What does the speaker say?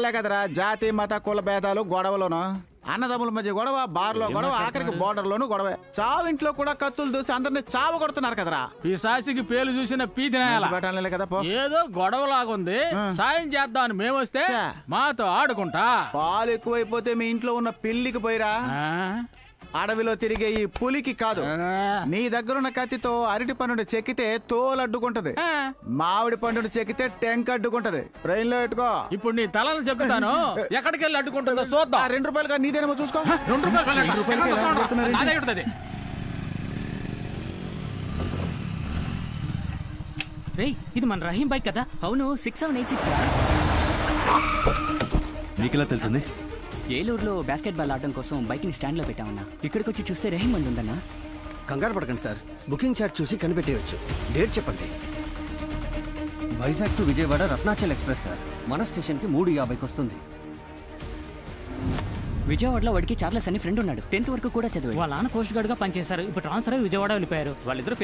కదరా జాతి మత కుల భేదాలు గొడవలోను అన్నదమ్ముల మధ్య గొడవ బార్లో గొడవ ఆఖరికి బోర్డర్లోను గొడవ చావు ఇంట్లో కూడా కత్తులు దూసి అందరిని చావు కొడుతున్నారు కదరా పిశాసికి పేలు చూసిన పెట్టాలి కదా ఏదో గొడవలాగుంది సాయం చేద్దామని మేమొస్తే మాతో ఆడుకుంటా పాలు ఎక్కువైపోతే మీ ఇంట్లో ఉన్న పిల్లికి పోయిరా అడవిలో తిరిగే ఈ పులికి కాదు నీ దగ్గరున్న కత్తితో అరటి పండుని చెక్కితే తోలు అడ్డుకుంటది మామిడి పండుని చెక్కితే టెంక్ అడ్డుకుంటది ట్రైన్ లో పెట్టుకో ఇప్పుడు నీ తలను చెప్తాను ఎక్కడికి వెళ్ళి అడ్డుకుంటుందో చూద్దాం ₹2 నీదేమో చూసుకో ₹2 ఇది మన రహీం బైక్ కదా అవును 6786 మీకెలా తెలిసింది ఏలూరులో బాస్కెట్ బాల్ ఆడడం కోసం బైక్ ని స్టాండ్ లో పెట్టామన్నా ఇక్కడికి వచ్చి చూస్తే రహీం బండి ఉందన్నా కంగారు పడకండి సార్ బుకింగ్ చార్ట్ చూసి కనిపెట్టేయచ్చు డేట్ చెప్పండి Vizag to Vijayawada Ratnachal express sir మన స్టేషన్కి 3:50కి వస్తుంది విజయవాడలో వాడికి చార్లెస్ అని ఫ్రెండ్ ఉన్నాడు 10th వరకు కూడా చదివాడు వాళ్ళ నాన్న పోస్ట్ గార్డ్ గా పనిచేశారు ఇప్పుడు ట్రాన్స్ఫర్ అయ్యి విజయవాడ వెళ్ళిపోయారు వాళ్ళిద్దరు